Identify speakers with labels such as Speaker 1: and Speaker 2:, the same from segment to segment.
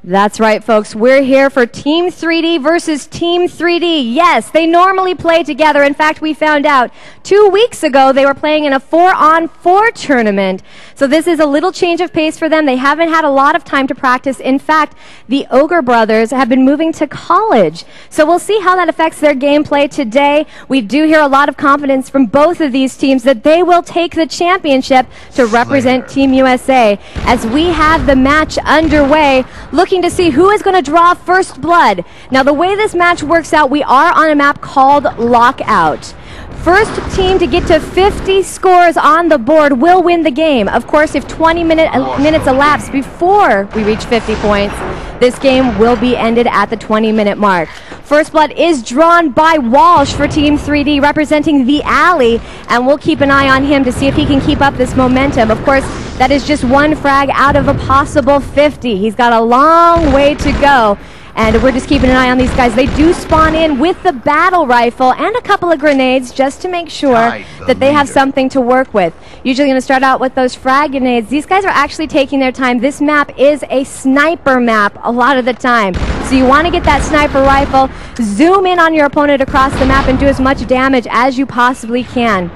Speaker 1: That's right, folks. We're here for Team 3D versus Team 3D. Yes, they normally play together. In fact, we found out 2 weeks ago they were playing in a 4-on-4 tournament. So this is a little change of pace for them. They haven't had a lot of time to practice. In fact, the Ogre brothers have been moving to college. So we'll see how that affects their gameplay today. We do hear a lot of confidence from both of these teams that they will take the championship to represent Team USA. As we have the match underway, looking to see who is going to draw first blood. Now, the way this match works out, we are on a map called Lockout. First team to get to 50 scores on the board will win the game. Of course, if 20 minutes elapse before we reach 50 points, this game will be ended at the 20-minute mark. First blood is drawn by Walsh for Team 3D, representing the Alley, and we'll keep an eye on him to see if he can keep up this momentum. Of course, that is just one frag out of a possible 50. He's got a long way to go. And we're just keeping an eye on these guys. They do spawn in with the battle rifle and a couple of grenades just to make sure that they have something to work with. Usually going to start out with those frag grenades. These guys are actually taking their time. This map is a sniper map a lot of the time. So you want to get that sniper rifle, zoom in on your opponent across the map and do as much damage as you possibly can.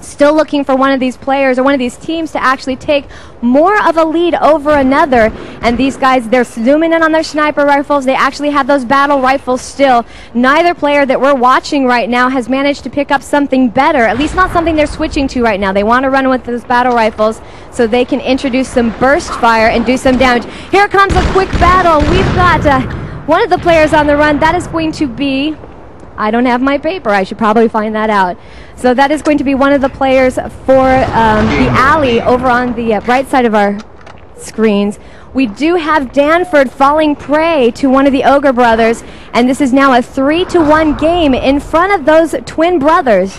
Speaker 1: Still looking for one of these players or one of these teams to actually take more of a lead over another. And these guys, they're zooming in on their sniper rifles. They actually have those battle rifles still. Neither player that we're watching right now has managed to pick up something better, at least not something they're switching to right now. They want to run with those battle rifles so they can introduce some burst fire and do some damage. Here comes a quick battle. We've got one of the players on the run. That is going to be... I don't have my paper. I should probably find that out. So that is going to be one of the players for the Alley over on the right side of our screens. We do have Danford falling prey to one of the Ogre brothers, and this is now a 3-1 game in front of those twin brothers.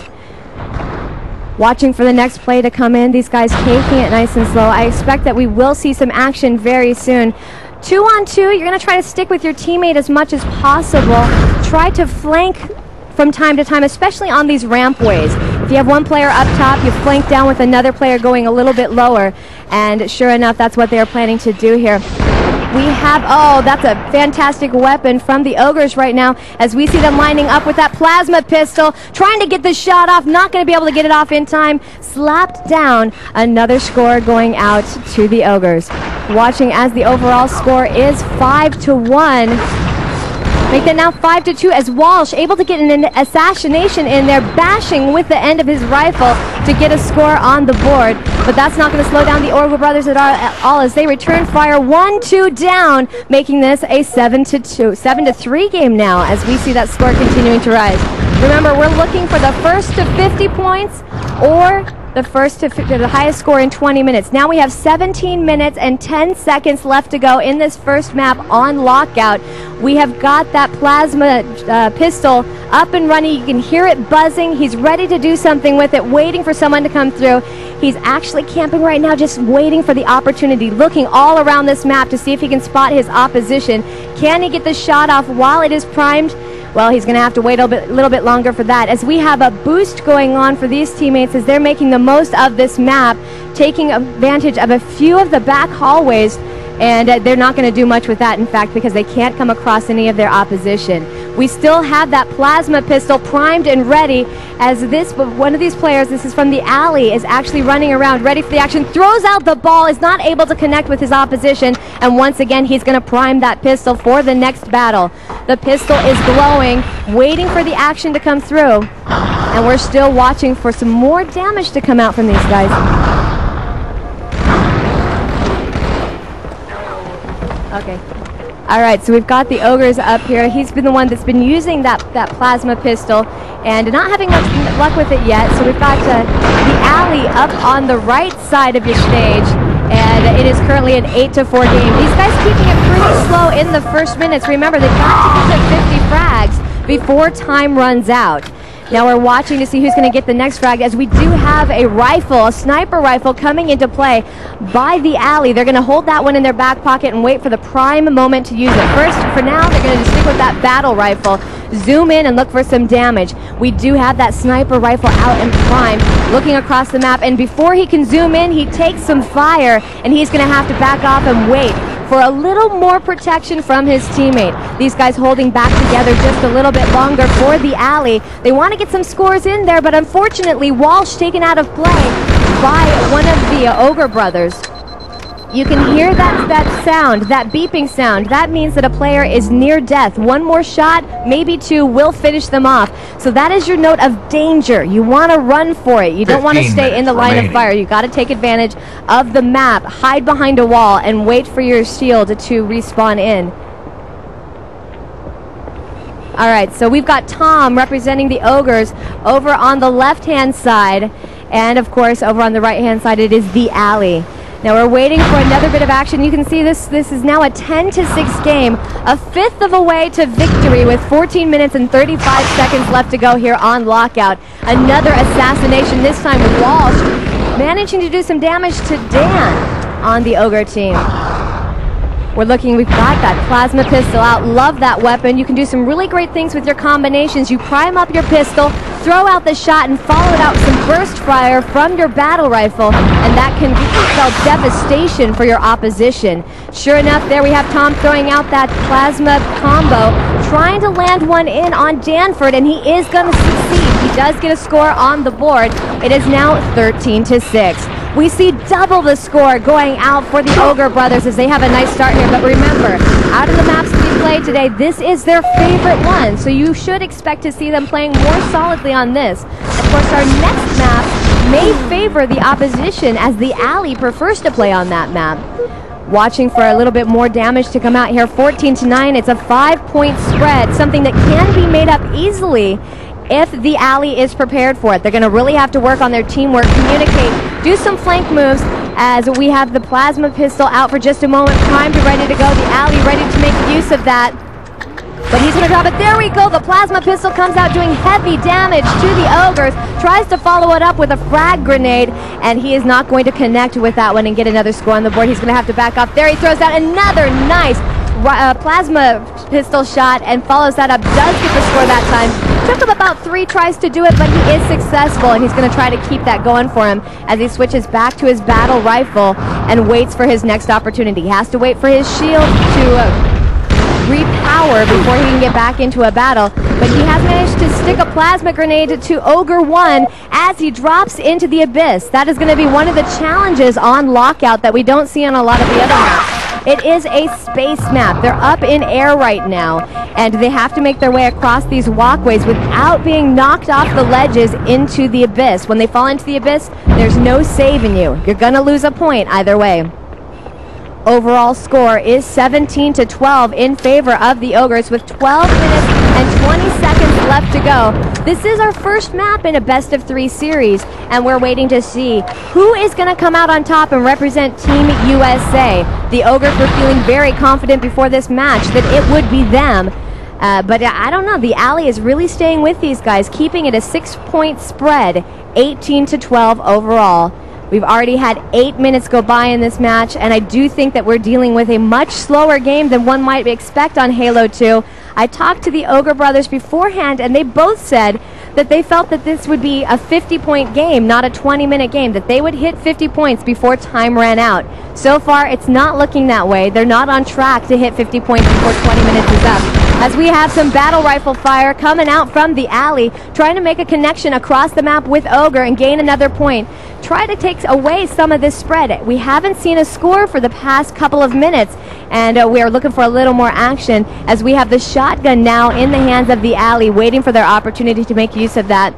Speaker 1: Watching for the next play to come in. These guys taking it nice and slow. I expect that we will see some action very soon. 2-on-2, you're going to try to stick with your teammate as much as possible. Try to flank from time to time, especially on these rampways. If you have one player up top, you flank down with another player going a little bit lower. And sure enough, that's what they're planning to do here. We have, oh, that's a fantastic weapon from the Ogres right now as we see them lining up with that plasma pistol, trying to get the shot off, not going to be able to get it off in time. Slapped down, another score going out to the Ogres. Watching as the overall score is 5-1. Make that now 5-2 as Walsh able to get an assassination in there, bashing with the end of his rifle to get a score on the board. But that's not going to slow down the Ogre brothers at all as they return fire. 1-2 down, making this a 7-3 game now as we see that score continuing to rise. Remember, we're looking for the first to 50 points or the first to the highest score in 20 minutes. Now we have 17 minutes and 10 seconds left to go in this first map on Lockout. We have got that plasma pistol up and running. You can hear it buzzing. He's ready to do something with it, waiting for someone to come through. He's actually camping right now, just waiting for the opportunity, looking all around this map to see if he can spot his opposition. Can he get the shot off while it is primed? Well, he's going to have to wait a little bit longer for that, as we have a boost going on for these teammates as they're making the most of this map, taking advantage of a few of the back hallways, and they're not going to do much with that, in fact, because they can't come across any of their opposition. We still have that plasma pistol primed and ready as one of these players, this is from the Alley, is actually running around ready for the action, throws out the ball, is not able to connect with his opposition, and once again he's going to prime that pistol for the next battle. The pistol is glowing, waiting for the action to come through, and we're still watching for some more damage to come out from these guys. Okay. All right, so we've got the Ogres up here. He's been the one that's been using that plasma pistol and not having much luck with it yet. So we've got the Alley up on the right side of your stage, and it is currently an 8-4 game. These guys keeping it pretty slow in the first minutes. Remember, they've got to get to 50 frags before time runs out. Now we're watching to see who's going to get the next frag, as we do have a rifle, a sniper rifle coming into play by the Alley. They're going to hold that one in their back pocket and wait for the prime moment to use it. First, for now, they're going to stick with that battle rifle, zoom in and look for some damage. We do have that sniper rifle out and primed, looking across the map, and before he can zoom in, he takes some fire, and he's going to have to back off and wait for a little more protection from his teammate. These guys holding back together just a little bit longer for the alley. They want to get some scores in there, but unfortunately, Walsh taken out of play by one of the Ogre brothers. You can hear that sound, that beeping sound. That means that a player is near death. One more shot, maybe two, will finish them off. So that is your note of danger. You want to run for it. You don't want to stay in the line of fire. You got to take advantage of the map, hide behind a wall, and wait for your shield to respawn in. All right, so we've got Tom representing the Ogres over on the left-hand side. And, of course, over on the right-hand side, it is the alley. Now we're waiting for another bit of action. You can see this is now a 10-6 game, a fifth of a way to victory with 14 minutes and 35 seconds left to go here on Lockout. Another assassination, this time Walsh managing to do some damage to Dan on the Ogre team. We've got that plasma pistol out. Love that weapon. You can do some really great things with your combinations. You prime up your pistol, throw out the shot, and follow it out with some burst fire from your battle rifle, and that can spell devastation for your opposition. Sure enough, there we have Tom throwing out that plasma combo, trying to land one in on Danford, and he is going to succeed. He does get a score on the board. It is now 13-6. We see double the score going out for the Ogre brothers as they have a nice start here. But remember, out of the maps that we played today, this is their favorite one. So you should expect to see them playing more solidly on this. Of course, our next map may favor the opposition as the alley prefers to play on that map. Watching for a little bit more damage to come out here. 14-9. It's a 5-point spread, something that can be made up easily if the alley is prepared for it. They're going to really have to work on their teamwork, communicate, do some flank moves as we have the plasma pistol out for just a moment, primed and ready to go. The alley ready to make use of that. But he's going to drop it. There we go. The plasma pistol comes out doing heavy damage to the Ogres. Tries to follow it up with a frag grenade, and he is not going to connect with that one and get another score on the board. He's going to have to back off. There he throws out another nice plasma pistol shot and follows that up. Does get the score that time. Took him about 3 tries to do it, but he is successful, and he's going to try to keep that going for him as he switches back to his battle rifle and waits for his next opportunity. He has to wait for his shield to repower before he can get back into a battle, but he has managed to stick a plasma grenade to Ogre 1 as he drops into the abyss. That is going to be one of the challenges on Lockout that we don't see on a lot of the other maps. It is a space map. They're up in air right now, and they have to make their way across these walkways without being knocked off the ledges into the abyss. When they fall into the abyss, there's no saving you. You're going to lose a point either way. Overall score is 17-12 in favor of the Ogres with 12 minutes and 20 seconds left to go. This is our first map in a best-of-3 series, and we're waiting to see who is going to come out on top and represent Team USA. The Ogres were feeling very confident before this match that it would be them. But I don't know. The alley is really staying with these guys, keeping it a 6-point spread, 18-12 overall. We've already had 8 minutes go by in this match, and I do think that we're dealing with a much slower game than one might expect on Halo 2. I talked to the Ogre brothers beforehand, and they both said that they felt that this would be a 50-point game, not a 20-minute game, that they would hit 50 points before time ran out. So far, it's not looking that way. They're not on track to hit 50 points before 20 minutes is up. As we have some battle rifle fire coming out from the alley, trying to make a connection across the map with Ogre and gain another point. Try to take away some of this spread. We haven't seen a score for the past couple of minutes, and we are looking for a little more action as we have the shotgun now in the hands of the alley, waiting for their opportunity to make use of that,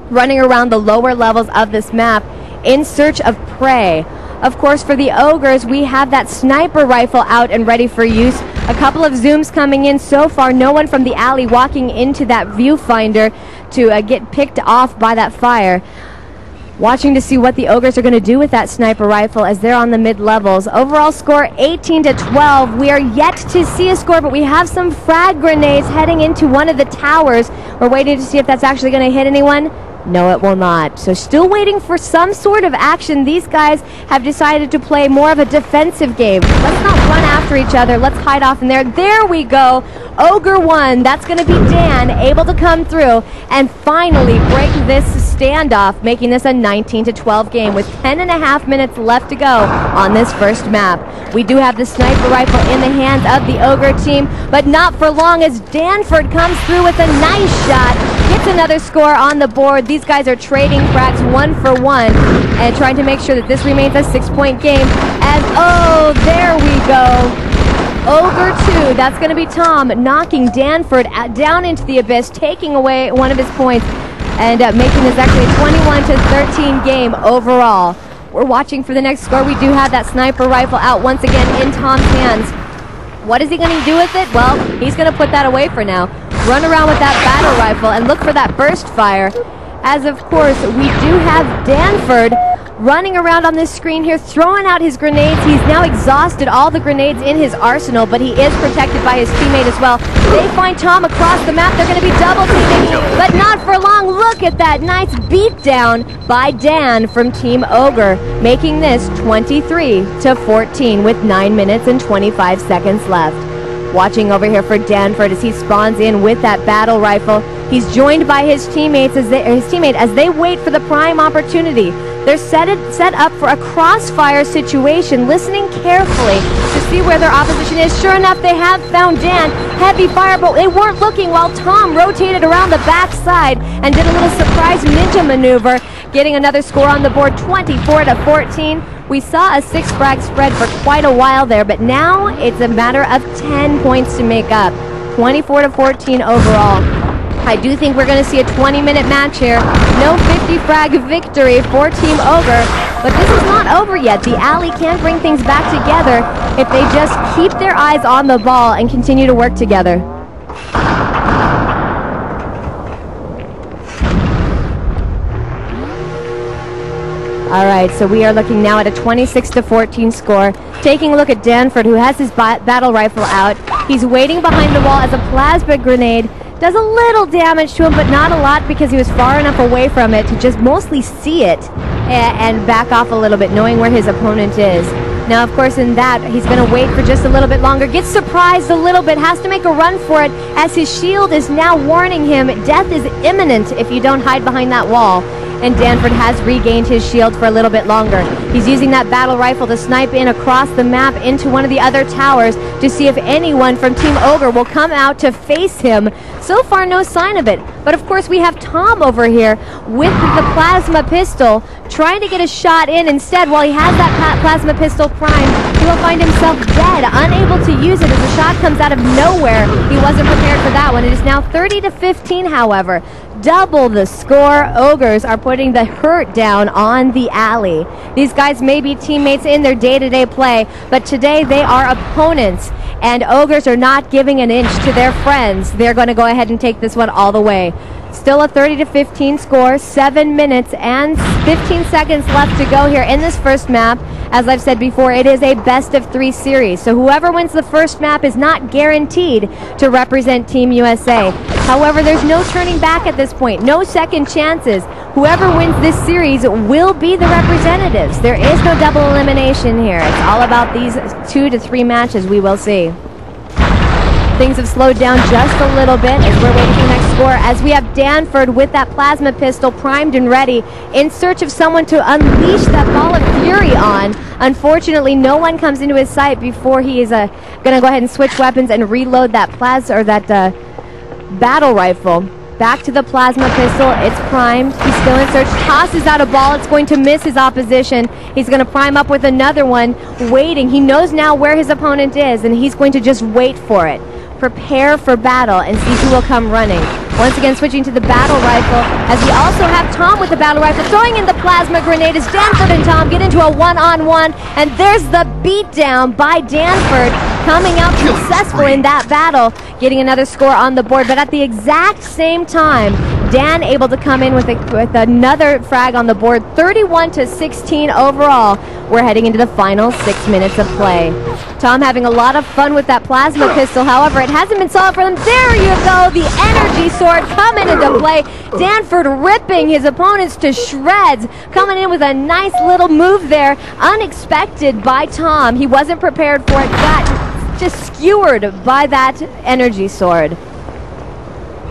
Speaker 1: running around the lower levels of this map in search of prey. Of course, for the Ogres, we have that sniper rifle out and ready for use. A couple of zooms coming in so far. No one from the alley walking into that viewfinder to get picked off by that fire. Watching to see what the Ogres are going to do with that sniper rifle as they're on the mid-levels. Overall score 18-12. We are yet to see a score, but we have some frag grenades heading into one of the towers. We're waiting to see if that's actually going to hit anyone. No, it will not. So still waiting for some sort of action. These guys have decided to play more of a defensive game. Let's not run after each other. Let's hide off in there. There we go. Ogre 1. That's going to be Dan, able to come through and finally break this standoff, making this a 19-12 game with 10.5 minutes left to go on this first map. We do have the sniper rifle in the hands of the Ogre team, but not for long as Danford comes through with a nice shot, gets another score on the board. These guys are trading frags 1 for 1 and trying to make sure that this remains a 6-point game as, oh, there we go. Ogre 2, that's going to be Tom, knocking Danford down into the abyss, taking away one of his points, and making this actually a 21-13 game overall. We're watching for the next score. We do have that sniper rifle out once again in Tom's hands. What is he going to do with it? Well, he's going to put that away for now. Run around with that battle rifle and look for that burst fire. As of course, we do have Danford running around on this screen here, throwing out his grenades. He's now exhausted all the grenades in his arsenal, but he is protected by his teammate as well. They find Tom across the map. They're going to be double teaming, but not for long. Look at that nice beatdown by Dan from Team Ogre, making this 23-14 with 9 minutes and 25 seconds left. Watching over here for Danford as he spawns in with that battle rifle. He's joined by his teammates as they wait for the prime opportunity. They're set up for a crossfire situation, listening carefully to see where their opposition is. Sure enough, they have found Dan. Heavy firebolt. They weren't looking while Tom rotated around the backside and did a little surprise ninja maneuver, getting another score on the board, 24-14. We saw a 6-frag spread for quite a while there, but now it's a matter of 10 points to make up. 24-14 overall. I do think we're going to see a 20-minute match here. No 50-frag victory for Team Ogre, but this is not over yet. The Alley can bring things back together if they just keep their eyes on the ball and continue to work together. All right, so we are looking now at a 26-14 score. Taking a look at Danford, who has his battle rifle out. He's waiting behind the wall as a plasma grenade does a little damage to him, but not a lot because he was far enough away from it to just mostly see it and back off a little bit, knowing where his opponent is. Now, of course, in that, he's going to wait for just a little bit longer, gets surprised a little bit, has to make a run for it as his shield is now warning him death is imminent if you don't hide behind that wall. And Danford has regained his shield for a little bit longer. He's using that battle rifle to snipe in across the map into one of the other towers to see if anyone from Team Ogre will come out to face him. So far, no sign of it. But of course, we have Tom over here with the plasma pistol trying to get a shot in. Instead, while he has that plasma pistol primed, he will find himself dead, unable to use it as the shot comes out of nowhere. He wasn't prepared for that one. It is now 30-15, however. Double the score. Ogres are putting the hurt down on the Alley. These guys may be teammates in their day-to-day play, but today they are opponents, and Ogres are not giving an inch to their friends. They're going to go ahead and take this one all the way. Still a 30-15 score, 7 minutes and 15 seconds left to go here in this first map. As I've said before, it is a best-of-3 series, so whoever wins the first map is not guaranteed to represent Team USA. However, there's no turning back at this point, no second chances. Whoever wins this series will be the representatives. There is no double elimination here. It's all about these 2 to 3 matches we will see. Things have slowed down just a little bit as we're waiting for the next score, as we have Danford with that plasma pistol primed and ready in search of someone to unleash that ball of fury on. Unfortunately, no one comes into his sight before he is going to go ahead and switch weapons and reload that battle rifle. Back to the plasma pistol. It's primed. He's still in search. Tosses out a ball. It's going to miss his opposition. He's going to prime up with another one, waiting. He knows now where his opponent is, and he's going to just wait for it. Prepare for battle and see who will come running. Once again, switching to the battle rifle, as we also have Tom with the battle rifle, throwing in the plasma grenade as Danford and Tom get into a one-on-one, and there's the beatdown by Danford, coming out successful in that battle, getting another score on the board. But at the exact same time, Dan able to come in with another frag on the board, 31-16 overall. We're heading into the final 6 minutes of play. Tom having a lot of fun with that plasma pistol. However, it hasn't been solid for them. There you go, the energy sword coming into play. Danford ripping his opponents to shreds, coming in with a nice little move there, unexpected by Tom. He wasn't prepared for it, got just skewered by that energy sword.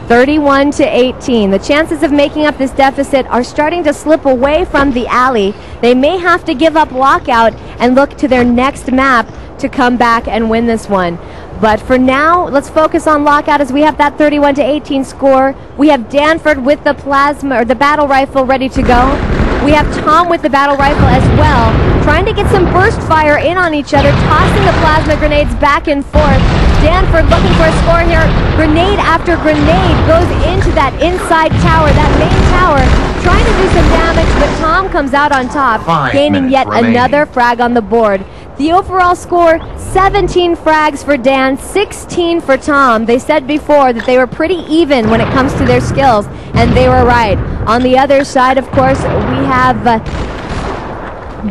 Speaker 1: 31 to 18. The chances of making up this deficit are starting to slip away from the Alley. They may have to give up Lockout and look to their next map to come back and win this one. But for now, let's focus on Lockout as we have that 31 to 18 score. We have Danford with the plasma or the battle rifle ready to go. We have Tom with the battle rifle as well, trying to get some burst fire in on each other, tossing the plasma grenades back and forth. Danford looking for a score here. Grenade after grenade goes into that inside tower, that main tower, trying to do some damage, but Tom comes out on top, gaining yet another frag on the board. The overall score, 17 frags for Dan, 16 for Tom. They said before that they were pretty even when it comes to their skills, and they were right. On the other side, of course, we have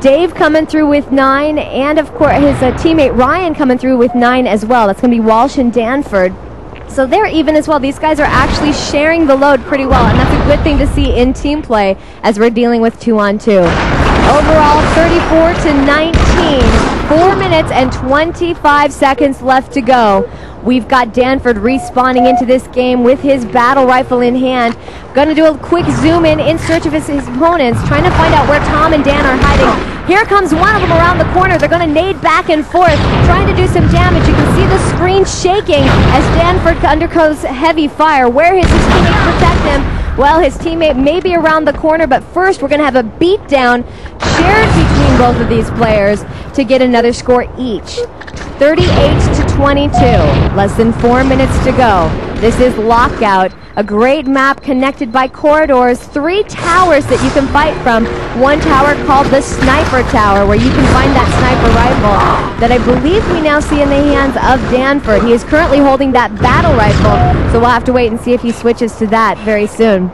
Speaker 1: Dave coming through with 9, and of course his teammate Ryan coming through with 9 as well. That's going to be Walsh and Danford. So they're even as well. These guys are actually sharing the load pretty well, and that's a good thing to see in team play as we're dealing with 2-on-2. Overall, 34 to 19. 4 minutes and 25 seconds left to go. We've got Danford respawning into this game with his battle rifle in hand. Gonna do a quick zoom in search of his opponents, trying to find out where Tom and Dan are hiding. Here comes one of them around the corner. They're gonna nade back and forth, trying to do some damage. You can see the screen shaking as Danford undergoes heavy fire. Where is his teammate protect him? Well, his teammate may be around the corner, but first we're gonna have a beatdown shared between both of these players to get another score each. 38 to 22. Less than 4 minutes to go. This is Lockout, a great map connected by corridors, 3 towers that you can fight from. One tower called the Sniper Tower, where you can find that sniper rifle that I believe we now see in the hands of Danford. He is currently holding that battle rifle, so we'll have to wait and see if he switches to that very soon.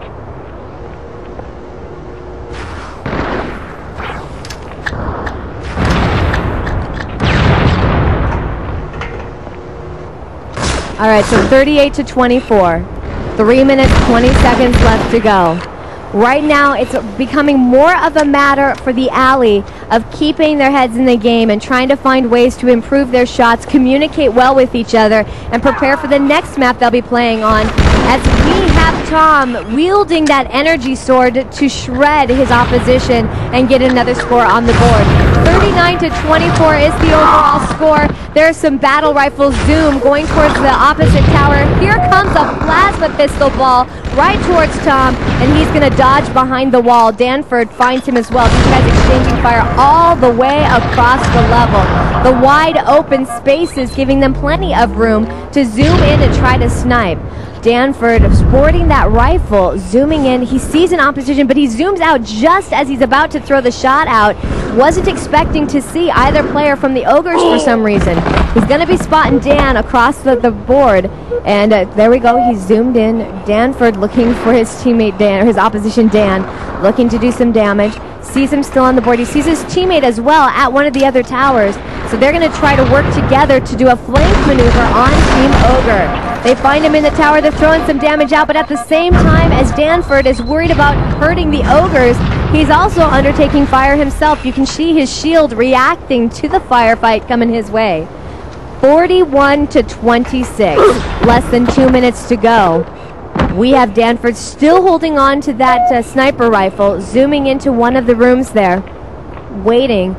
Speaker 1: All right, so 38 to 24. 3 minutes, 20 seconds left to go. Right now, it's becoming more of a matter for the Alley of keeping their heads in the game and trying to find ways to improve their shots, communicate well with each other, and prepare for the next map they'll be playing on. As we have Tom wielding that energy sword to shred his opposition and get another score on the board. 39 to 24 is the overall score. There's some battle rifle zoom going towards the opposite tower. Here comes a plasma pistol ball right towards Tom, and he's going to dodge behind the wall. Danford finds him as well. These guys exchanging fire all the way across the level. The wide open spaces giving them plenty of room to zoom in and try to snipe. Danford sporting that rifle, zooming in. He sees an opposition, but he zooms out just as he's about to throw the shot out. Wasn't expecting to see either player from the Ogres for some reason. He's going to be spotting Dan across the board. And there we go. He's zoomed in. Danford looking for his teammate Dan, or his opposition Dan, looking to do some damage. Sees him still on the board. He sees his teammate as well at one of the other towers. So they're going to try to work together to do a flank maneuver on Team Ogre. They find him in the tower. They're throwing some damage out, but at the same time as Danford is worried about hurting the Ogres, he's also undertaking fire himself. You can see his shield reacting to the firefight coming his way. 41 to 26. Less than 2 minutes to go. We have Danford still holding on to that sniper rifle, zooming into one of the rooms there, waiting,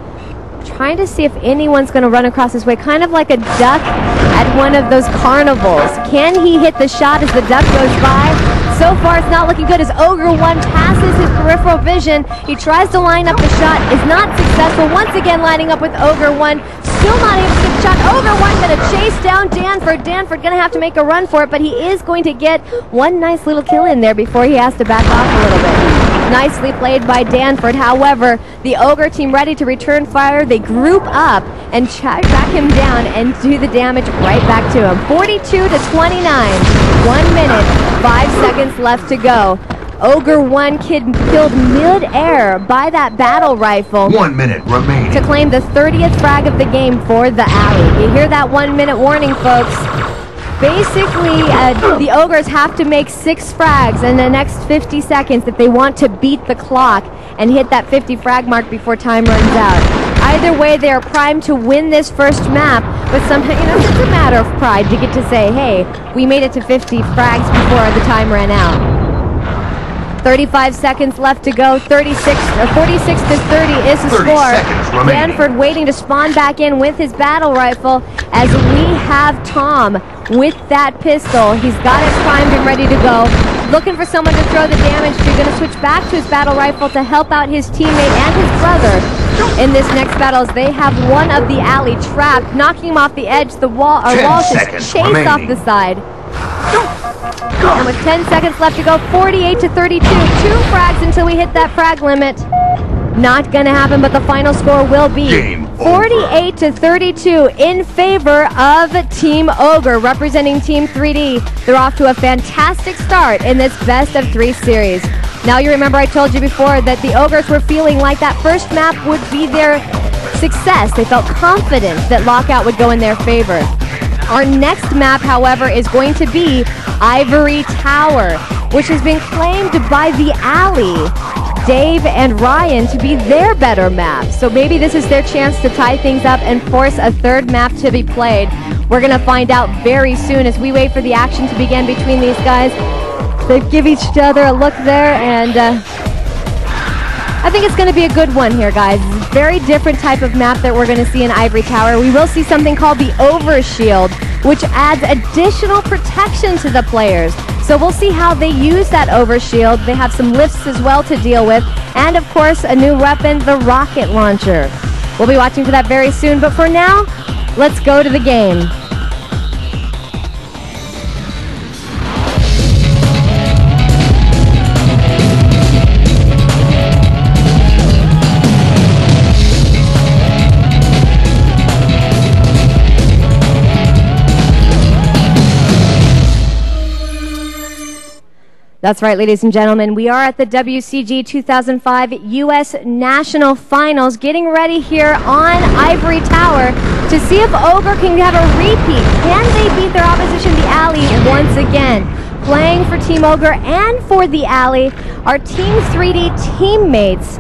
Speaker 1: trying to see if anyone's going to run across his way, kind of like a duck at one of those carnivals. Can he hit the shot as the duck goes by? So far, it's not looking good as Ogre 1 passes his peripheral vision. He tries to line up the shot, is not successful. Once again, lining up with Ogre 1. Still not able to get the shot. Ogre 1 going to chase down Danford. Danford going to have to make a run for it, but he is going to get one nice little kill in there before he has to back off a little bit. Nicely played by Danford. However, the Ogre team ready to return fire. They group up and track him down and do the damage right back to him. 42 to 29. 1 minute, 5 seconds left to go. Ogre 1 killed mid-air by that battle rifle.
Speaker 2: 1 minute remaining
Speaker 1: to claim the 30th frag of the game for the Alley. You hear that 1 minute warning, folks. Basically, the Ogres have to make 6 frags in the next 50 seconds if they want to beat the clock and hit that 50 frag mark before time runs out. Either way, they are primed to win this first map, but somehow, you know, it's a matter of pride to get to say, hey, we made it to 50 frags before the time ran out. 35 seconds left to go. 46 to 30 is the score. Danford waiting to spawn back in with his battle rifle as we have Tom with that pistol. He's got it primed and ready to go. Looking for someone to throw the damage to. Going to switch back to his battle rifle to help out his teammate and his brother in this next battle as they have one of the alley trapped, knocking him off the edge. The wall, Walsh is chased off the side. And with 10 seconds left to go, 48 to 32. 2 frags until we hit that frag limit. Not going to happen, but the final score will be 48 to 32 in favor of Team Ogre, representing Team 3D. They're off to a fantastic start in this best of 3 series. Now you remember I told you before that the Ogres were feeling like that first map would be their success. They felt confident that Lockout would go in their favor. Our next map, however, is going to be Ivory Tower, which has been claimed by the Alley, Dave and Ryan, to be their better map. So maybe this is their chance to tie things up and force a third map to be played. We're going to find out very soon as we wait for the action to begin between these guys. They give each other a look there, and I think it's going to be a good one here, guys. Very different type of map that we're going to see in Ivory Tower. We will see something called the Overshield, which adds additional protection to the players. So we'll see how they use that Overshield. They have some lifts as well to deal with. And, of course, a new weapon, the rocket launcher. We'll be watching for that very soon. But for now, let's go to the game. That's right, ladies and gentlemen. We are at the WCG 2005 U.S. National Finals, getting ready here on Ivory Tower to see if Ogre can have a repeat. Can they beat their opposition, the Alley, once again? Playing for Team Ogre and for the Alley, our Team 3D teammates,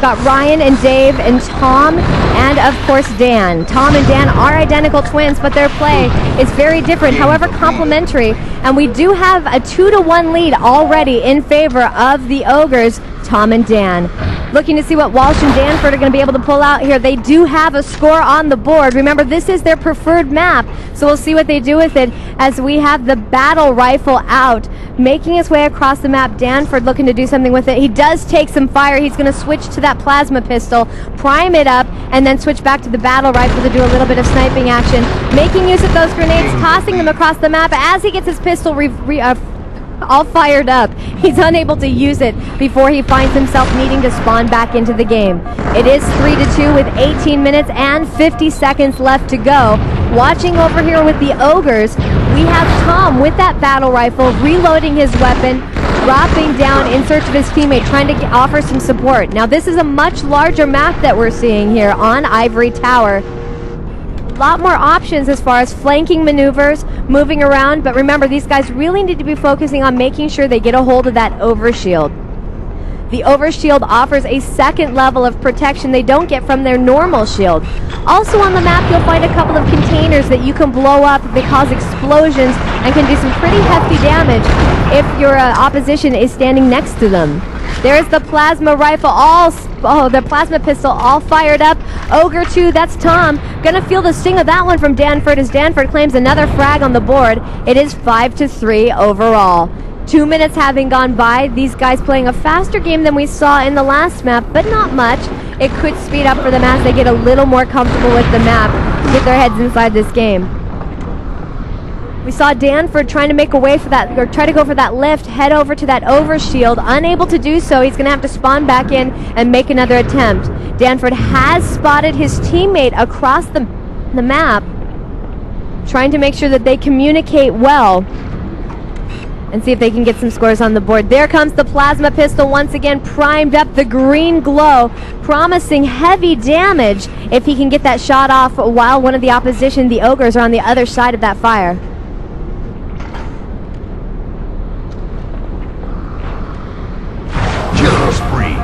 Speaker 1: got Ryan and Dave and Tom and, of course, Dan. Tom and Dan are identical twins, but their play is very different, however complementary. And we do have a 2-to-1 lead already in favor of the Ogres, Tom and Dan. Looking to see what Walsh and Danford are going to be able to pull out here. They do have a score on the board. Remember, this is their preferred map, so we'll see what they do with it as we have the battle rifle out, making his way across the map. Danford looking to do something with it. He does take some fire. He's going to switch to that plasma pistol, prime it up, and then switch back to the battle rifle to do a little bit of sniping action, making use of those grenades, tossing them across the map as he gets his pistol all fired up. He's unable to use it before he finds himself needing to spawn back into the game. It is 3-2 with 18 minutes and 50 seconds left to go. Watching over here with the Ogres, we have Tom with that battle rifle, reloading his weapon, dropping down in search of his teammate, trying to offer some support. Now this is a much larger map that we're seeing here on Ivory Tower. A lot more options as far as flanking maneuvers, moving around, but remember, these guys really need to be focusing on making sure they get a hold of that Overshield. The Overshield offers a second level of protection they don't get from their normal shield. Also on the map, you'll find a couple of containers that you can blow up that cause explosions and can do some pretty hefty damage if your opposition is standing next to them. There's the plasma rifle, the plasma pistol all fired up. Ogre 2, that's Tom. Gonna feel the sting of that one from Danford as Danford claims another frag on the board. It is 5-3 overall. 2 minutes having gone by, these guys playing a faster game than we saw in the last map, but not much. It could speed up for them as they get a little more comfortable with the map, get their heads inside this game. We saw Danford trying to make a way for that, or try to go for that lift, head over to that Overshield. Unable to do so, he's going to have to spawn back in and make another attempt. Danford has spotted his teammate across the map, trying to make sure that they communicate well and see if they can get some scores on the board. There comes the plasma pistol once again, primed up, the green glow, promising heavy damage if he can get that shot off while one of the opposition, the Ogres, are on the other side of that fire.
Speaker 2: Killing spree.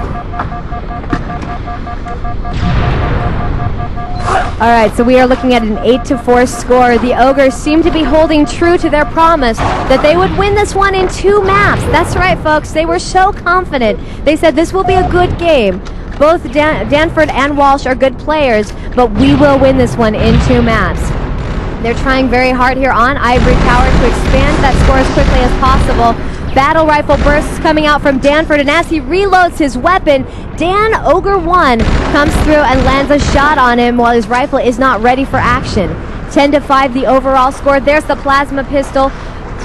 Speaker 1: All right, so we are looking at an 8-4 score. The Ogres seem to be holding true to their promise that they would win this one in 2 maps. That's right, folks. They were so confident. They said this will be a good game. Both Danford and Walsh are good players, but we will win this one in 2 maps. They're trying very hard here on Ivory Tower to expand that score as quickly as possible. Battle rifle bursts coming out from Danford, and as he reloads his weapon, Dan Ogre 1 comes through and lands a shot on him while his rifle is not ready for action. 10-5 the overall score. There's the plasma pistol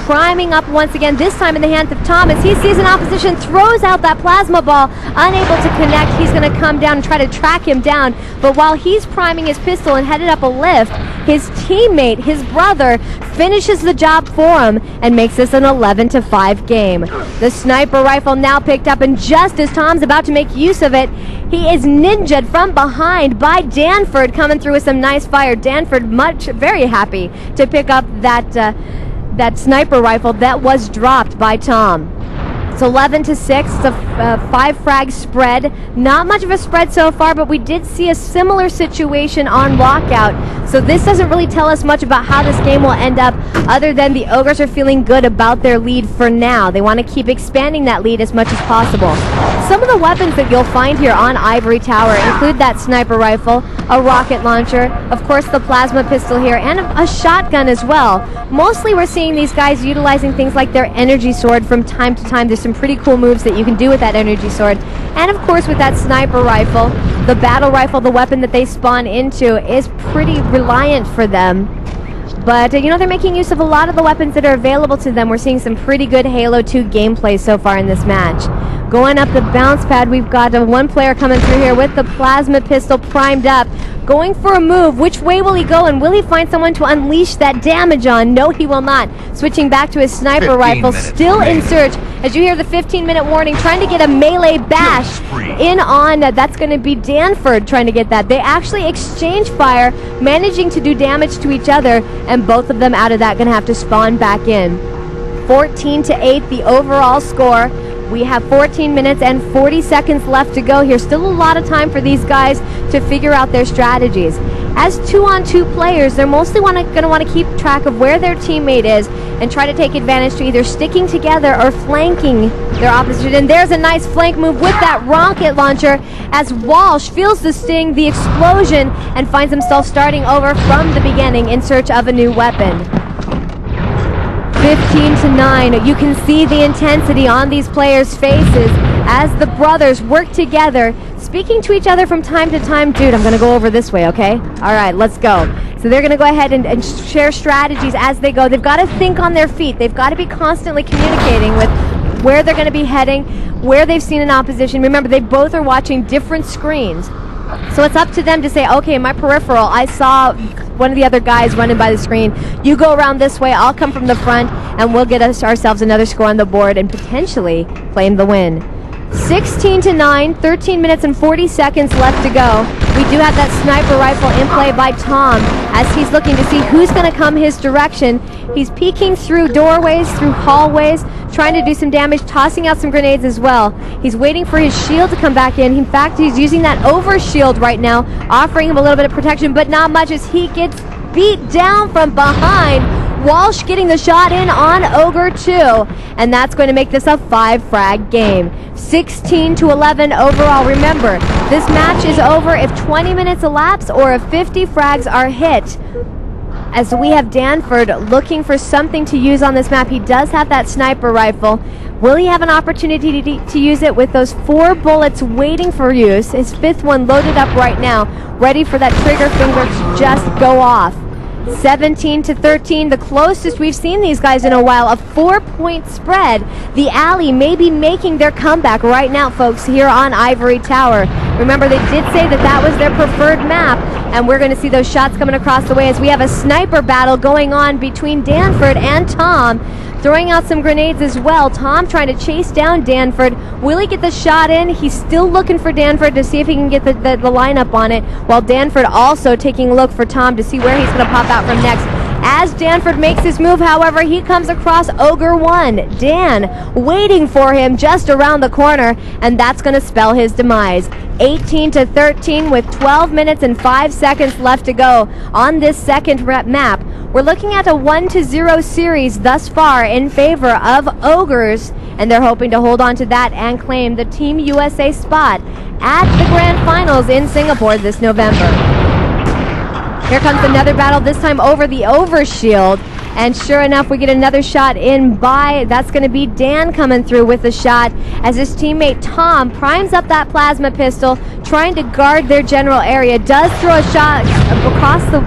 Speaker 1: priming up once again, this time in the hands of Tom. As he sees an opposition, throws out that plasma ball, unable to connect. He's going to come down and try to track him down, but while he's priming his pistol and headed up a lift, his teammate, his brother, finishes the job for him and makes this an 11-5 game. The sniper rifle now picked up, and just as Tom's about to make use of it, he is ninja'd from behind by Danford, coming through with some nice fire. Danford very happy to pick up that sniper rifle that was dropped by Tom. It's 11-6. It's a 5-frag spread. Not much of a spread so far, but we did see a similar situation on Lockout. So this doesn't really tell us much about how this game will end up, other than the Ogres are feeling good about their lead for now. They want to keep expanding that lead as much as possible. Some of the weapons that you'll find here on Ivory Tower include that sniper rifle, a rocket launcher, of course the plasma pistol here, and a shotgun as well. Mostly we're seeing these guys utilizing things like their energy sword from time to time. There's some pretty cool moves that you can do with that energy sword. And of course with that sniper rifle, the battle rifle, the weapon that they spawn into, is pretty reliant for them. But, you know, they're making use of a lot of the weapons that are available to them. We're seeing some pretty good Halo 2 gameplay so far in this match. Going up the bounce pad, we've got one player coming through here with the plasma pistol primed up, going for a move. Which way will he go, and will he find someone to unleash that damage on? No, he will not. Switching back to his sniper rifle, still in search. As you hear the 15-minute warning, trying to get a melee bash in on, that's going to be Danford trying to get that. They actually exchange fire, managing to do damage to each other, and both of them out of that going to have to spawn back in. 14-8 the overall score. We have 14 minutes and 40 seconds left to go here. Still a lot of time for these guys to figure out their strategies. As 2-on-2 players, they're mostly going to want to keep track of where their teammate is and try to take advantage to either sticking together or flanking their opposition. And there's a nice flank move with that rocket launcher as Walsh feels the sting, the explosion, and finds himself starting over from the beginning in search of a new weapon. 15-9. You can see the intensity on these players' faces as the brothers work together, speaking to each other from time to time. Dude, I'm going to go over this way, okay? All right, let's go. So they're going to go ahead and share strategies as they go. They've got to think on their feet. They've got to be constantly communicating with where they're going to be heading, where they've seen an opposition. Remember, they both are watching different screens. So it's up to them to say, okay, my peripheral, I saw one of the other guys running by the screen. You go around this way, I'll come from the front, and we'll get ourselves another score on the board and potentially claim the win. 16-9, 13 minutes and 40 seconds left to go. We do have that sniper rifle in play by Tom as he's looking to see who's going to come his direction. He's peeking through doorways, through hallways, trying to do some damage, tossing out some grenades as well. He's waiting for his shield to come back in. In fact, he's using that over shield right now, offering him a little bit of protection, but not much as he gets beat down from behind. Walsh getting the shot in on Ogre 2, and that's going to make this a 5-frag game. 16-11 overall. Remember, this match is over if 20 minutes elapse or if 50 frags are hit. As we have Danford looking for something to use on this map. He does have that sniper rifle. Will he have an opportunity to use it with those 4 bullets waiting for use? His 5th one loaded up right now, ready for that trigger finger to just go off. 17-13, the closest we've seen these guys in a while, a 4-point spread. The Alley may be making their comeback right now, folks, here on Ivory Tower. Remember, they did say that that was their preferred map, and we're going to see those shots coming across the way as we have a sniper battle going on between Danford and Tom, throwing out some grenades as well. Tom trying to chase down Danford. Will he get the shot in? He's still looking for Danford to see if he can get the lineup on it, while Danford also taking a look for Tom to see where he's going to pop out from next. As Danford makes his move, however, he comes across Ogre 1. Dan waiting for him just around the corner, and that's going to spell his demise. 18-13 with 12 minutes and 5 seconds left to go on this second map. We're looking at a 1-0 series thus far in favor of Ogres, and they're hoping to hold on to that and claim the Team USA spot at the Grand Finals in Singapore this November. Here comes another battle, this time over the overshield. And sure enough, we get another shot in by, that's going to be Dan coming through with a shot as his teammate Tom primes up that plasma pistol, trying to guard their general area. Does throw a shot across the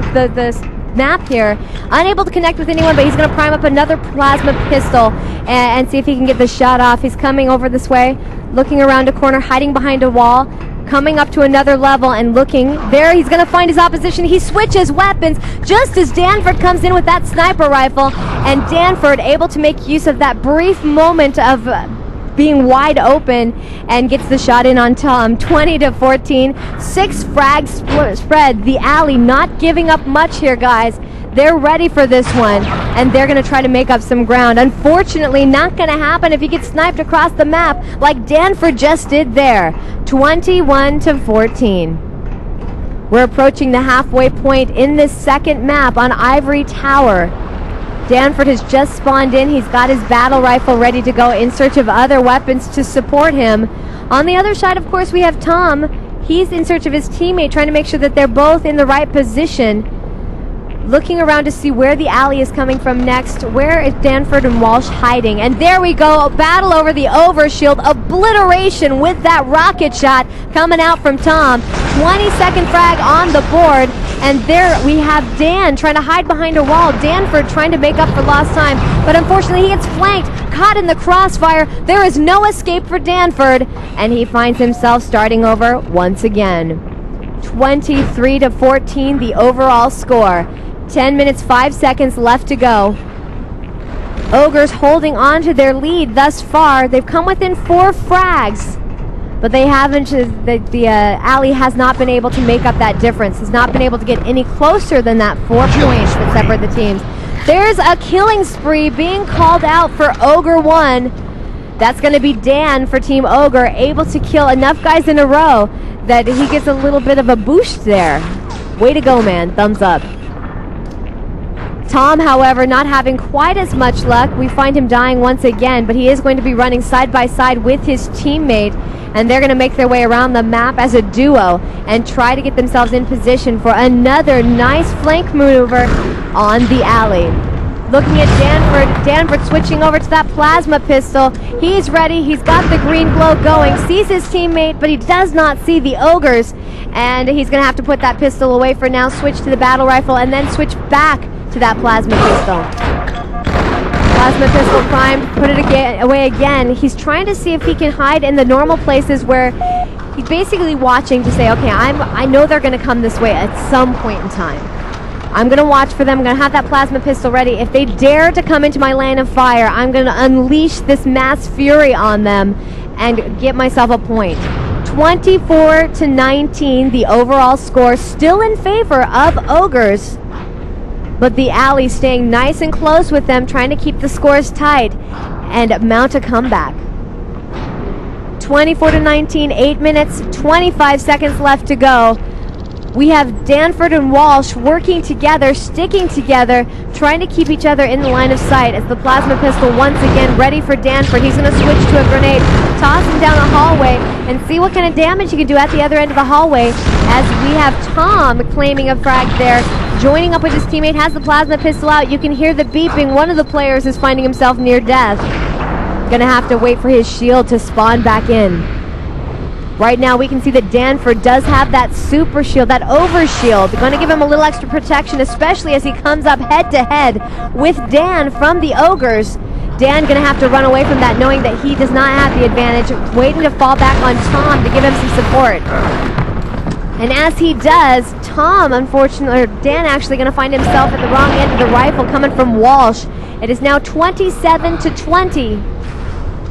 Speaker 1: map here. Unable to connect with anyone, but he's going to prime up another plasma pistol and see if he can get the shot off. He's coming over this way, looking around a corner, hiding behind a wall. Coming up to another level and looking there, he's going to find his opposition. He switches weapons just as Danford comes in with that sniper rifle, and Danford able to make use of that brief moment of being wide open and gets the shot in on Tom. 20-14, 6 frags spread. The Alley not giving up much here, guys. They're ready for this one, and they're going to try to make up some ground. Unfortunately, not going to happen if you get sniped across the map like Danford just did there. 21-14. We're approaching the halfway point in this second map on Ivory Tower. Danford has just spawned in. He's got his battle rifle ready to go in search of other weapons to support him. On the other side, of course, we have Tom. He's in search of his teammate, trying to make sure that they're both in the right position. Looking around to see where the Alley is coming from next. Where is Danford and Walsh hiding? And there we go, a battle over the overshield. Obliteration with that rocket shot coming out from Tom. 22nd frag on the board. And there we have Dan trying to hide behind a wall. Danford trying to make up for lost time. But unfortunately, he gets flanked, caught in the crossfire. There is no escape for Danford. And he finds himself starting over once again. 23-14, the overall score. 10 minutes, 5 seconds left to go. Ogres holding on to their lead thus far. They've come within 4 frags, but they haven't, the Alley has not been able to make up that difference. Has not been able to get any closer than that 4 points that separate the teams. There's a killing spree being called out for Ogre 1. That's going to be Dan for Team Ogre, able to kill enough guys in a row that he gets a little bit of a boost there. Way to go, man. Thumbs up. Tom, however, not having quite as much luck. We find him dying once again, but he is going to be running side by side with his teammate, and they're going to make their way around the map as a duo and try to get themselves in position for another nice flank maneuver on the Alley. Looking at Danford switching over to that plasma pistol. He's ready. He's got the green glow going. Sees his teammate, but he does not see the Ogres, and he's going to have to put that pistol away for now, switch to the battle rifle, and then switch back to that plasma pistol. Plasma pistol primed, put it away again. He's trying to see if he can hide in the normal places where he's basically watching to say, okay, I know they're going to come this way at some point in time. I'm going to watch for them. I'm going to have that plasma pistol ready. If they dare to come into my lane of fire, I'm going to unleash this mass fury on them and get myself a point. 24-19, the overall score, still in favor of Ogres. But the Alley staying nice and close with them, trying to keep the scores tight and mount a comeback. 24-19, 8 minutes, 25 seconds left to go. We have Danford and Walsh working together, sticking together, trying to keep each other in the line of sight as the plasma pistol once again ready for Danford. He's going to switch to a grenade, toss him down a hallway, and see what kind of damage he can do at the other end of the hallway as we have Tom claiming a frag there. Joining up with his teammate, has the plasma pistol out. You can hear the beeping. One of the players is finding himself near death. Gonna have to wait for his shield to spawn back in. Right now we can see that Danford does have that super shield, that overshield. Gonna give him a little extra protection, especially as he comes up head to head with Dan from the Ogres. Dan gonna have to run away from that, knowing that he does not have the advantage, waiting to fall back on Tom to give him some support. And as he does, Tom, unfortunately, or Dan actually going to find himself at the wrong end of the rifle coming from Walsh. It is now 27-20.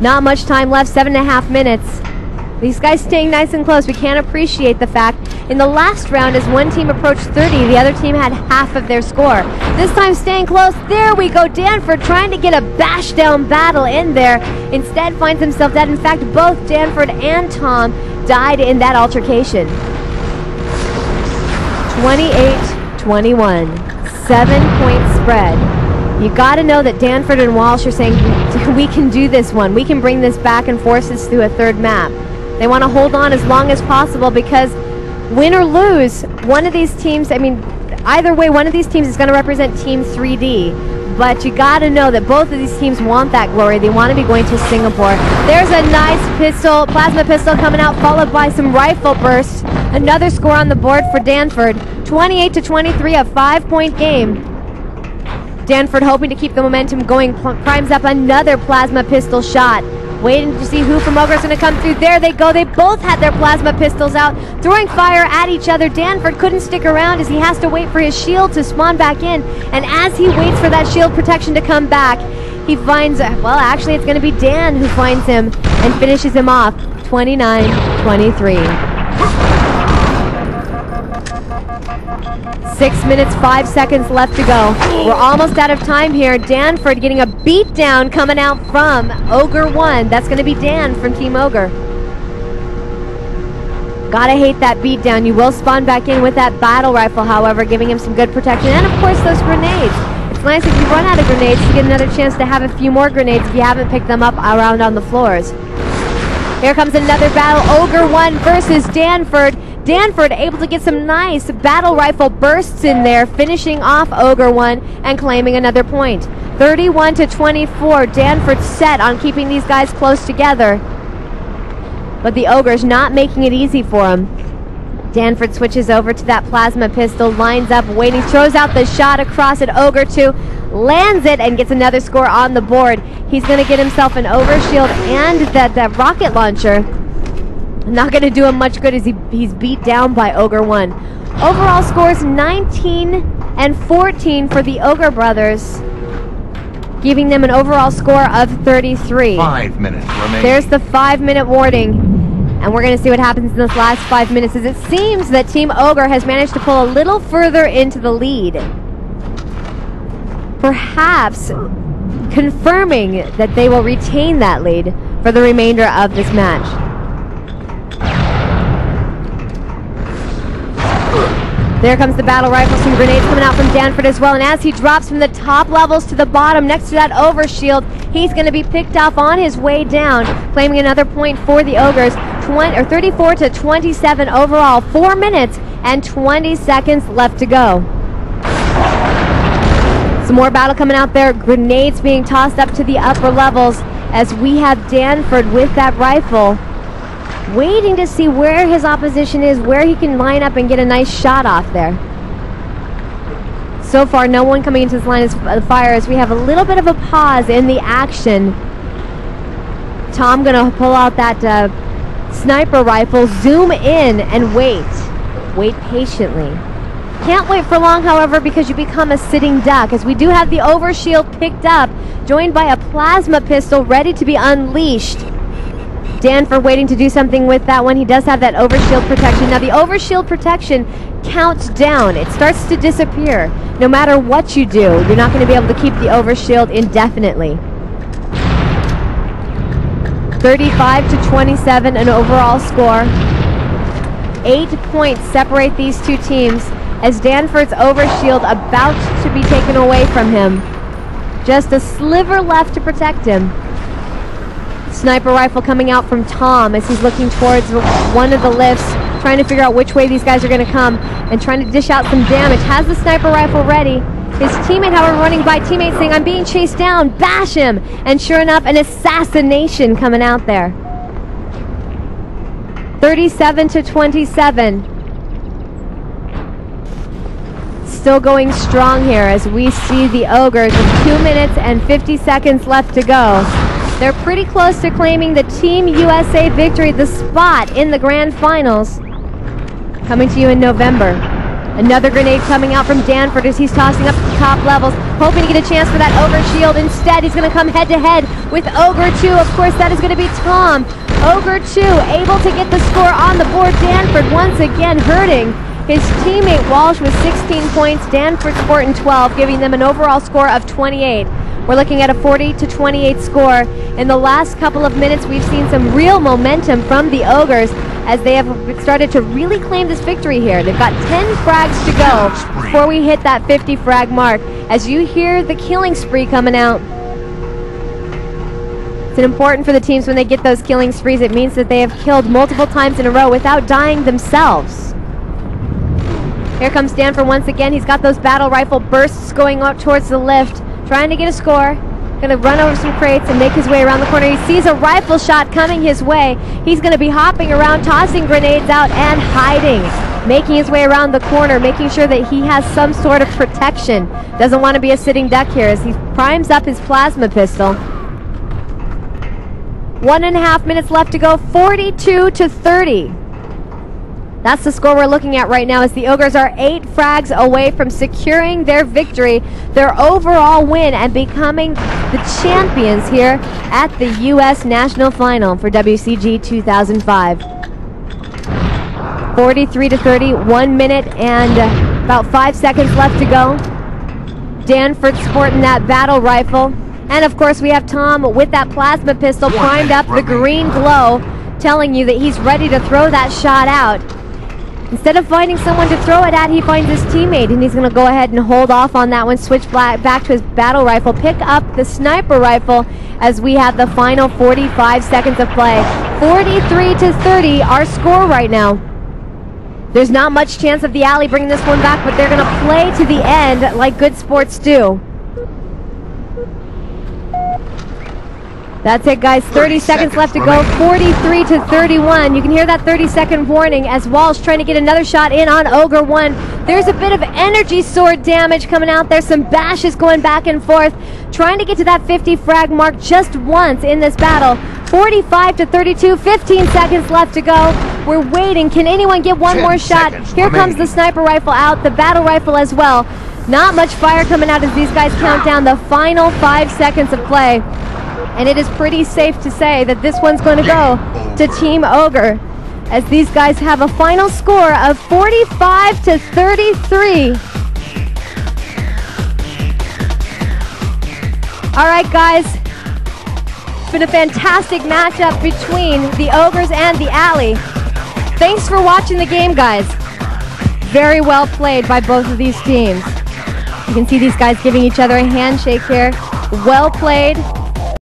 Speaker 1: Not much time left, 7.5 minutes. These guys staying nice and close. We can't appreciate the fact in the last round as one team approached 30, the other team had half of their score. This time staying close. There we go. Danford trying to get a bash down battle in there. Instead finds himself dead. In fact, both Danford and Tom died in that altercation. 28-21. 7-point spread. You got to know that Danford and Walsh are saying, we can do this one. We can bring this back and force this through a third map. They want to hold on as long as possible because win or lose, one of these teams, I mean, either way, one of these teams is going to represent Team 3D. But you got to know that both of these teams want that glory. They want to be going to Singapore. There's a nice pistol, plasma pistol coming out, followed by some rifle bursts. Another score on the board for Danford. 28-23, a 5-point game. Danford hoping to keep the momentum going, primes up another plasma pistol shot. Waiting to see who from OGRES is going to come through. There they go. They both had their plasma pistols out, throwing fire at each other. Danford couldn't stick around as he has to wait for his shield to spawn back in. And as he waits for that shield protection to come back, he finds, well, actually it's going to be Dan who finds him and finishes him off. 29-23. 6 minutes, 5 seconds left to go. We're almost out of time here. Danford getting a beatdown coming out from Ogre 1. That's going to be Dan from Team Ogre. Gotta hate that beatdown. You will spawn back in with that battle rifle, however, giving him some good protection. And, of course, those grenades. It's nice if you run out of grenades to get another chance to have a few more grenades if you haven't picked them up around on the floors. Here comes another battle. Ogre 1 versus Danford. Danford able to get some nice battle rifle bursts in there, finishing off Ogre 1 and claiming another point. 31-24. Danford set on keeping these guys close together. But the Ogre's not making it easy for him. Danford switches over to that plasma pistol, lines up, waiting, throws out the shot across at Ogre 2, lands it, and gets another score on the board. He's going to get himself an overshield and that rocket launcher. Not going to do him much good as he's beat down by Ogre 1. Overall scores 19-14 for the Ogre brothers, giving them an overall score of 33.
Speaker 2: 5 minutes remaining.
Speaker 1: There's the 5-minute warning. And we're going to see what happens in this last 5 minutes, as it seems that Team Ogre has managed to pull a little further into the lead. Perhaps confirming that they will retain that lead for the remainder of this match. There comes the battle rifle, some grenades coming out from Danford as well, and as he drops from the top levels to the bottom next to that overshield, he's going to be picked off on his way down, claiming another point for the Ogres. 34-27 overall, 4 minutes and 20 seconds left to go. Some more battle coming out there, grenades being tossed up to the upper levels as we have Danford with that rifle, waiting to see where his opposition is, where he can line up and get a nice shot off there. So far, no one coming into this line of fire as we have a little bit of a pause in the action. Tom gonna pull out that sniper rifle, zoom in, and wait. Wait patiently. Can't wait for long, however, because you become a sitting duck, as we do have the overshield picked up, joined by a plasma pistol ready to be unleashed. Danford waiting to do something with that one. He does have that overshield protection. Now the overshield protection counts down. It starts to disappear. No matter what you do, you're not going to be able to keep the overshield indefinitely. 35-27 an overall score. 8 points separate these two teams as Danford's overshield about to be taken away from him. Just a sliver left to protect him. Sniper rifle coming out from Tom as he's looking towards one of the lifts, trying to figure out which way these guys are going to come and trying to dish out some damage. Has the sniper rifle ready. His teammate, however, running by, teammate saying, I'm being chased down, bash him. And sure enough, an assassination coming out there. 37-27. Still going strong here as we see the Ogres with 2 minutes and 50 seconds left to go. They're pretty close to claiming the Team USA victory, the spot in the grand finals, coming to you in November. Another grenade coming out from Danford as he's tossing up the top levels, hoping to get a chance for that Ogre shield. Instead, he's going to come head-to-head with Ogre 2. Of course, that is going to be Tom. Ogre 2 able to get the score on the board. Danford once again hurting his teammate Walsh with 16 points. Danford sporting 12, giving them an overall score of 28. We're looking at a 40-28 score. In the last couple of minutes, we've seen some real momentum from the Ogres as they have started to really claim this victory here. They've got 10 frags to go before we hit that 50 frag mark. As you hear the killing spree coming out, it's important for the teams when they get those killing sprees. It means that they have killed multiple times in a row without dying themselves. Here comes Danford once again. He's got those battle rifle bursts going up towards the lift, trying to get a score. Gonna run over some crates and make his way around the corner. He sees a rifle shot coming his way. He's gonna be hopping around, tossing grenades out and hiding, making his way around the corner, making sure that he has some sort of protection. Doesn't want to be a sitting duck here as he primes up his plasma pistol. 1.5 minutes left to go, 42-30. That's the score we're looking at right now as the Ogres are 8 frags away from securing their victory, their overall win, and becoming the champions here at the U.S. National Final for WCG 2005. 43-30, 1 minute and about 5 seconds left to go. Danford sporting that battle rifle. And of course we have Tom with that plasma pistol primed up, the green glow, telling you that he's ready to throw that shot out. Instead of finding someone to throw it at, he finds his teammate, and he's going to go ahead and hold off on that one, switch back to his battle rifle, pick up the sniper rifle as we have the final 45 seconds of play. 43-30, our score right now. There's not much chance of the Alley bringing this one back, but they're going to play to the end like good sports do. That's it, guys. 30 seconds left to go. 43-31. You can hear that 30-second warning as Walsh trying to get another shot in on Ogre 1. There's a bit of energy sword damage coming out there. Some bashes going back and forth. Trying to get to that 50 frag mark just once in this battle. 45-32. 15 seconds left to go. We're waiting. Can anyone get one more shot? Here comes the sniper rifle out. The battle rifle as well. Not much fire coming out as these guys count down the final 5 seconds of play. And it is pretty safe to say that this one's going to go to Team Ogre as these guys have a final score of 45-33. All right, guys. It's been a fantastic matchup between the Ogres and the Alley. Thanks for watching the game, guys. Very well played by both of these teams. You can see these guys giving each other a handshake here. Well played.